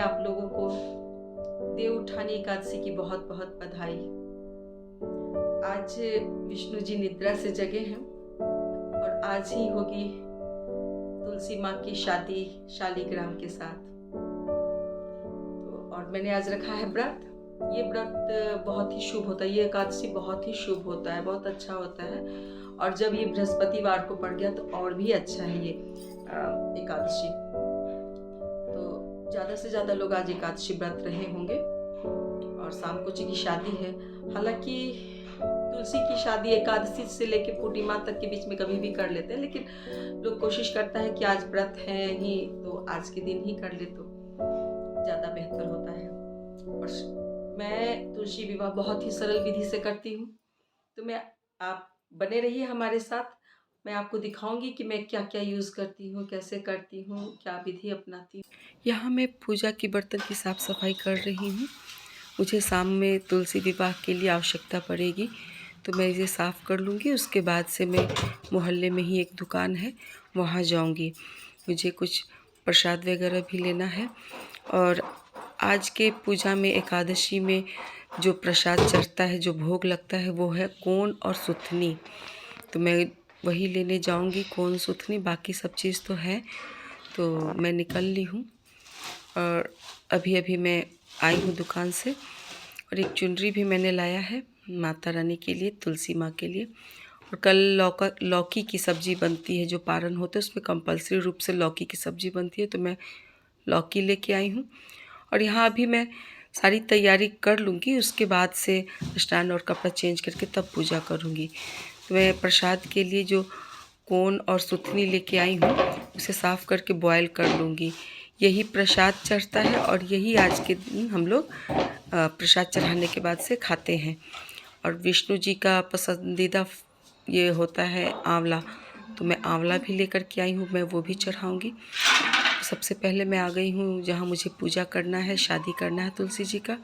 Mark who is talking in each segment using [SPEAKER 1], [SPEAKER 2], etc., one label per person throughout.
[SPEAKER 1] आप लोगों को देव उठानी एकादशी की बहुत बहुत बधाई। आज विष्णु जी निद्रा से जगे हैं और आज ही होगी तुलसी माँ की शादी शालिग्राम के साथ। तो और मैंने आज रखा है व्रत। ये व्रत बहुत ही शुभ होता है, ये एकादशी बहुत ही शुभ होता है, बहुत अच्छा होता है। और जब ये बृहस्पतिवार को पड़ गया तो और भी अच्छा है ये एकादशी। तो ज़्यादा से ज़्यादा लोग आज एकादशी व्रत रहे होंगे। और शाम को जी की शादी है। हालांकि तुलसी की शादी एकादशी से लेकर पूर्णिमा तक के बीच में कभी भी कर लेते हैं, लेकिन लोग कोशिश करता है कि आज व्रत है ही तो आज के दिन ही कर ले तो ज़्यादा बेहतर होता है। और मैं तुलसी विवाह बहुत ही सरल विधि से करती हूँ। तो आप बने रहिए हमारे साथ। मैं आपको दिखाऊंगी कि मैं क्या क्या यूज़ करती हूँ, कैसे करती हूँ, क्या विधि अपनाती हूँ। यहाँ मैं पूजा की बर्तन की साफ़ सफाई कर रही हूँ। मुझे शाम में तुलसी विवाह के लिए आवश्यकता पड़ेगी, तो मैं इसे साफ़ कर लूँगी। उसके बाद से मैं मोहल्ले में ही एक दुकान है वहाँ जाऊँगी। मुझे कुछ प्रसाद वगैरह भी लेना है। और आज के पूजा में एकादशी में जो प्रसाद चढ़ता है, जो भोग लगता है, वो है कोन और सुथनी। तो मैं वही लेने जाऊंगी, कोन सुथनी। बाकी सब चीज़ तो है। तो मैं निकल ली हूँ और अभी अभी मैं आई हूँ दुकान से। और एक चुनरी भी मैंने लाया है माता रानी के लिए, तुलसी माँ के लिए। और कल लौकी की सब्ज़ी बनती है, जो पारण होता है उसमें कंपलसरी रूप से लौकी की सब्ज़ी बनती है। तो मैं लौकी लेके आई हूँ। और यहाँ अभी मैं सारी तैयारी कर लूँगी, उसके बाद से स्नान और कपड़ा चेंज करके तब पूजा करूँगी। तो मैं प्रसाद के लिए जो कोन और सुथनी लेके आई हूँ उसे साफ़ करके बॉयल कर लूँगी। यही प्रसाद चढ़ता है और यही आज के दिन हम लोग प्रसाद चढ़ाने के बाद से खाते हैं। और विष्णु जी का पसंदीदा ये होता है आंवला, तो मैं आंवला भी लेकर के आई हूँ, मैं वो भी चढ़ाऊँगी। सबसे पहले मैं आ गई हूँ जहाँ मुझे पूजा करना है, शादी करना है तुलसी जी का।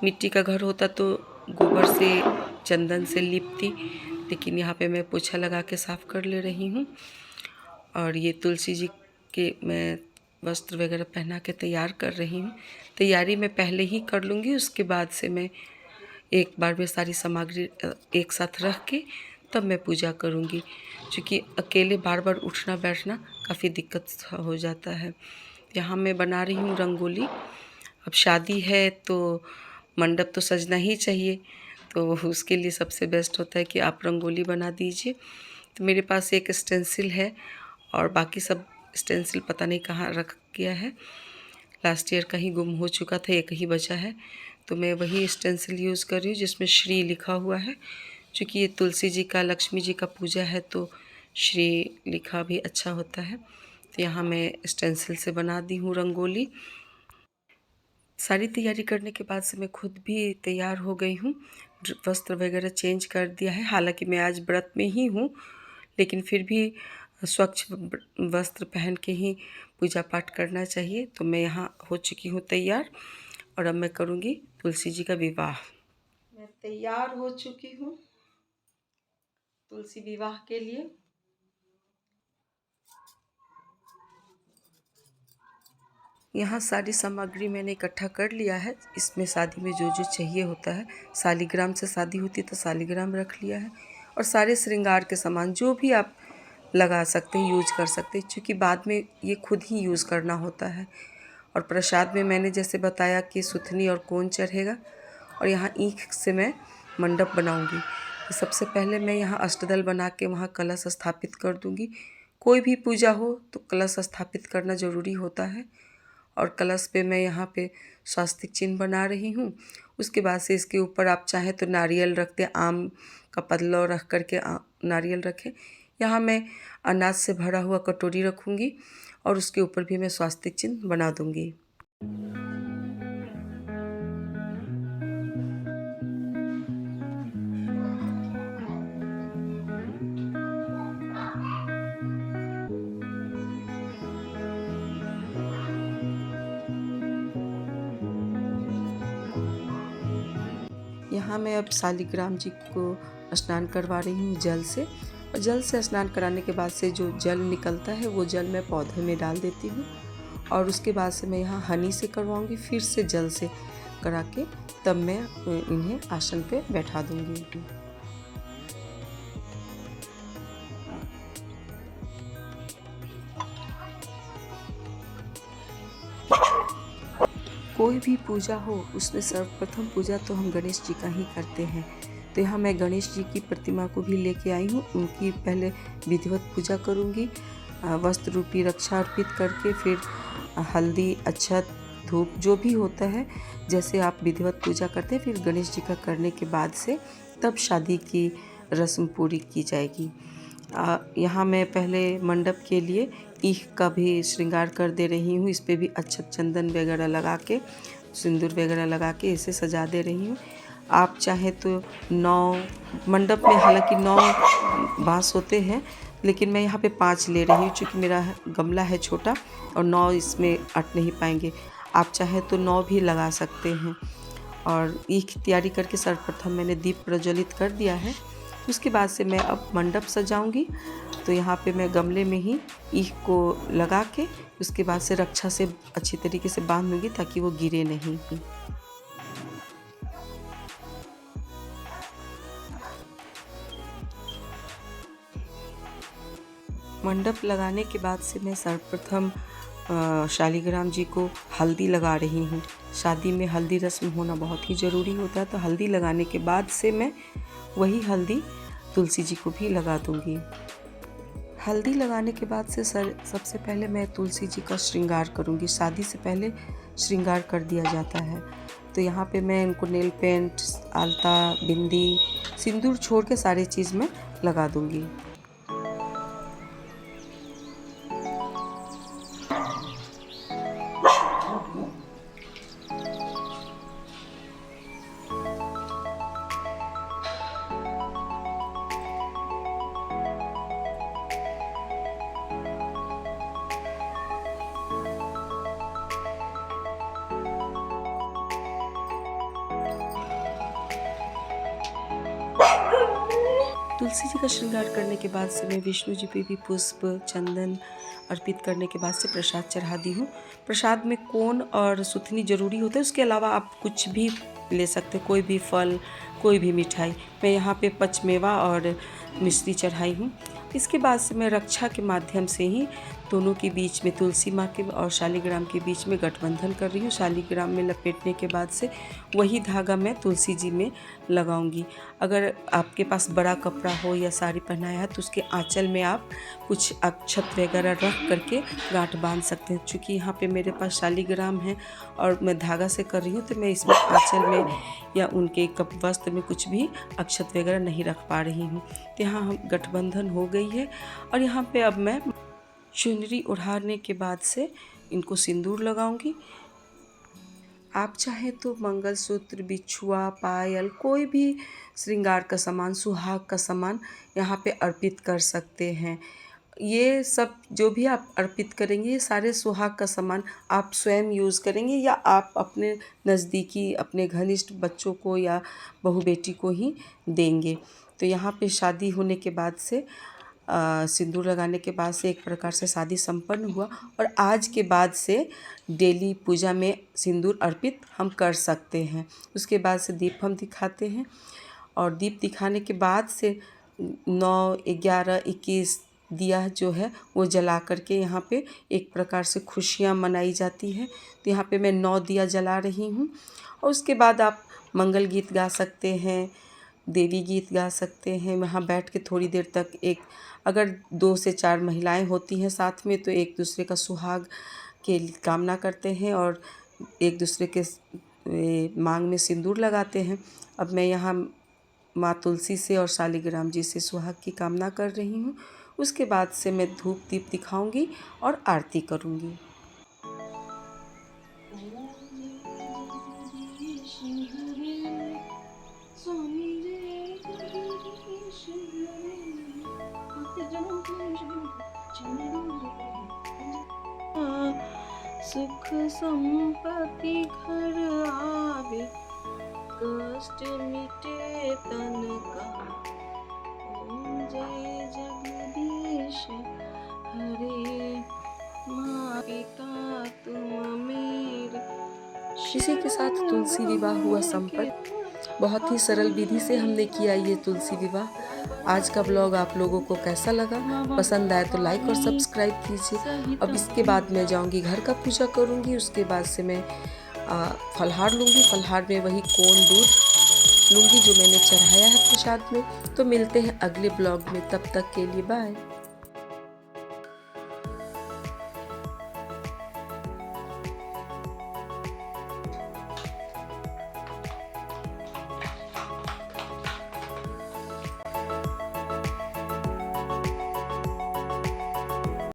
[SPEAKER 1] मिट्टी का घर होता तो गोबर से, चंदन से लिपती, लेकिन यहाँ पे मैं पोछा लगा के साफ़ कर ले रही हूँ। और ये तुलसी जी के मैं वस्त्र वगैरह पहना के तैयार कर रही हूँ। तैयारी मैं पहले ही कर लूँगी, उसके बाद से मैं एक बार में सारी सामग्री एक साथ रख के तब मैं पूजा करूँगी। क्योंकि अकेले बार बार उठना बैठना काफ़ी दिक्कत हो जाता है। यहाँ मैं बना रही हूँ रंगोली। अब शादी है तो मंडप तो सजना ही चाहिए, तो उसके लिए सबसे बेस्ट होता है कि आप रंगोली बना दीजिए। तो मेरे पास एक स्टेंसिल है और बाकी सब स्टेंसिल पता नहीं कहाँ रख गया है। लास्ट ईयर कहीं गुम हो चुका था, एक ही बचा है। तो मैं वही स्टेंसिल यूज़ कर रही हूँ जिसमें श्री लिखा हुआ है। क्योंकि ये तुलसी जी का, लक्ष्मी जी का पूजा है तो श्री लिखा भी अच्छा होता है। तो यहाँ मैं स्टेंसिल से बना दी हूँ रंगोली। सारी तैयारी करने के बाद से मैं खुद भी तैयार हो गई हूँ, वस्त्र वगैरह चेंज कर दिया है। हालांकि मैं आज व्रत में ही हूँ, लेकिन फिर भी स्वच्छ वस्त्र पहन के ही पूजा पाठ करना चाहिए। तो मैं यहाँ हो चुकी हूँ तैयार और अब मैं करूँगी तुलसी जी का विवाह। मैं तैयार हो चुकी हूँ तुलसी विवाह के लिए। यहाँ सारी सामग्री मैंने इकट्ठा कर लिया है। इसमें शादी में जो जो चाहिए होता है, शालिग्राम से शादी होती है तो शालिग्राम रख लिया है। और सारे श्रृंगार के सामान जो भी आप लगा सकते हैं, यूज कर सकते हैं, क्योंकि बाद में ये खुद ही यूज़ करना होता है। और प्रसाद में मैंने जैसे बताया कि सुथनी और कोन चढ़ेगा। और यहाँ ईख से मैं मंडप बनाऊंगी। तो सबसे पहले मैं यहाँ अष्टदल बना के वहाँ कलश स्थापित कर दूंगी। कोई भी पूजा हो तो कलश स्थापित करना ज़रूरी होता है। और कलश पे मैं यहाँ पे स्वास्तिक चिन्ह बना रही हूँ। उसके बाद से इसके ऊपर आप चाहें तो नारियल रख दें, आम का पल्लव रख करके नारियल रखें। यहाँ मैं अनाज से भरा हुआ कटोरी रखूँगी और उसके ऊपर भी मैं स्वास्तिक चिन्ह बना दूँगी। यहाँ मैं अब शालिग्राम जी को स्नान करवा रही हूँ जल से। और जल से स्नान कराने के बाद से जो जल निकलता है वो जल मैं पौधे में डाल देती हूँ। और उसके बाद से मैं यहाँ हनी से करवाऊँगी, फिर से जल से करा के तब मैं इन्हें आसन पे बैठा दूँगी। कोई भी पूजा हो उसमें सर्वप्रथम पूजा तो हम गणेश जी का ही करते हैं। तो यहाँ मैं गणेश जी की प्रतिमा को भी लेके आई हूँ। उनकी पहले विधिवत पूजा करूँगी, वस्त्र रूपी रक्षा अर्पित करके, फिर हल्दी, अक्षत, धूप जो भी होता है जैसे आप विधिवत पूजा करते हैं, फिर गणेश जी का करने के बाद से तब शादी की रस्म पूरी की जाएगी। यहाँ मैं पहले मंडप के लिए ईख का भी श्रृंगार कर दे रही हूँ। इस पे भी अक्षत, चंदन वगैरह लगा के, सिंदूर वगैरह लगा के इसे सजा दे रही हूँ। आप चाहे तो 9 मंडप में हालांकि 9 बांस होते हैं, लेकिन मैं यहाँ पे 5 ले रही हूँ क्योंकि मेरा गमला है छोटा और 9 इसमें अट नहीं पाएंगे। आप चाहे तो 9 भी लगा सकते हैं। और ईख तैयारी करके सर्वप्रथम मैंने दीप प्रज्वलित कर दिया है। उसके बाद से मैं अब मंडप सजाऊंगी। तो यहाँ पे मैं गमले में ही ईख को लगा के उसके बाद से रक्षा से अच्छी तरीके से बांध दूंगी ताकि वो गिरे नहीं। मंडप लगाने के बाद से मैं सर्वप्रथम शालिग्राम जी को हल्दी लगा रही हूँ। शादी में हल्दी रस्म होना बहुत ही ज़रूरी होता है, तो हल्दी लगाने के बाद से मैं वही हल्दी तुलसी जी को भी लगा दूँगी। हल्दी लगाने के बाद से सबसे पहले मैं तुलसी जी का श्रृंगार करूँगी। शादी से पहले श्रृंगार कर दिया जाता है। तो यहाँ पे मैं इनको नेल पेंट, आलता, बिंदी, सिंदूर छोड़ के सारी चीज़ में लगा दूँगी। तुलसी जी का श्रृंगार करने के बाद से मैं विष्णु जी पे भी पुष्प, चंदन अर्पित करने के बाद से प्रसाद चढ़ा दी हूँ। प्रसाद में कोन और सुथनी ज़रूरी होता है, उसके अलावा आप कुछ भी ले सकते हैं, कोई भी फल, कोई भी मिठाई। मैं यहाँ पे पचमेवा और मिश्री चढ़ाई हूँ। इसके बाद से मैं रक्षा के माध्यम से ही दोनों के बीच में, तुलसी माँ के और शालिग्राम के बीच में गठबंधन कर रही हूँ। शालिग्राम में लपेटने के बाद से वही धागा मैं तुलसी जी में लगाऊंगी। अगर आपके पास बड़ा कपड़ा हो या साड़ी पहनाया है तो उसके आंचल में आप कुछ अक्षत वगैरह रख करके गांठ बांध सकते हैं। चूँकि यहाँ पे मेरे पास शालिग्राम है और मैं धागा से कर रही हूँ, तो मैं इसमें आंचल में या उनके कप वस्त्र में कुछ भी अक्षत वगैरह नहीं रख पा रही हूँ। तो यहाँ हम गठबंधन हो गई है। और यहाँ पे अब मैं चुनरी ओढ़ाने के बाद से इनको सिंदूर लगाऊंगी। आप चाहें तो मंगलसूत्र, बिछुआ, पायल, कोई भी श्रृंगार का सामान, सुहाग का सामान यहाँ पे अर्पित कर सकते हैं। ये सब जो भी आप अर्पित करेंगे, ये सारे सुहाग का सामान आप स्वयं यूज़ करेंगे या आप अपने नज़दीकी, अपने घनिष्ठ बच्चों को या बहू बेटी को ही देंगे। तो यहाँ पे शादी होने के बाद से सिंदूर लगाने के बाद से एक प्रकार से शादी संपन्न हुआ। और आज के बाद से डेली पूजा में सिंदूर अर्पित हम कर सकते हैं। उसके बाद से दीप हम दिखाते हैं और दीप दिखाने के बाद से 9, 11, 21 दिया जो है वो जला करके यहाँ पे एक प्रकार से खुशियाँ मनाई जाती है। तो यहाँ पे मैं 9 दिया जला रही हूँ। और उसके बाद आप मंगल गीत गा सकते हैं, देवी गीत गा सकते हैं। वहाँ बैठ के थोड़ी देर तक अगर 2 से 4 महिलाएं होती हैं साथ में, तो एक दूसरे का सुहाग के कामना करते हैं और एक दूसरे के मांग में सिंदूर लगाते हैं। अब मैं यहाँ माँ तुलसी से और शालिग्राम जी से सुहाग की कामना कर रही हूँ। उसके बाद से मैं धूप दीप दिखाऊंगी और आरती करूँगी। सुख संपत्ति घर आवे, कष्ट मिटे तन का। ओम जय जगदीश हरे, माँ पिता इसी के साथ तुलसी विवाह हुआ संपन्न। बहुत ही सरल विधि से हमने किया ये तुलसी विवाह। आज का ब्लॉग आप लोगों को कैसा लगा? पसंद आए तो लाइक और सब्सक्राइब कीजिए। अब इसके बाद मैं जाऊंगी घर का पूजा करूंगी, उसके बाद से मैं फलहार लूँगी। फलहार में वही कोन दूध लूँगी जो मैंने चढ़ाया है प्रसाद में। तो मिलते हैं अगले ब्लॉग में, तब तक के लिए बाय।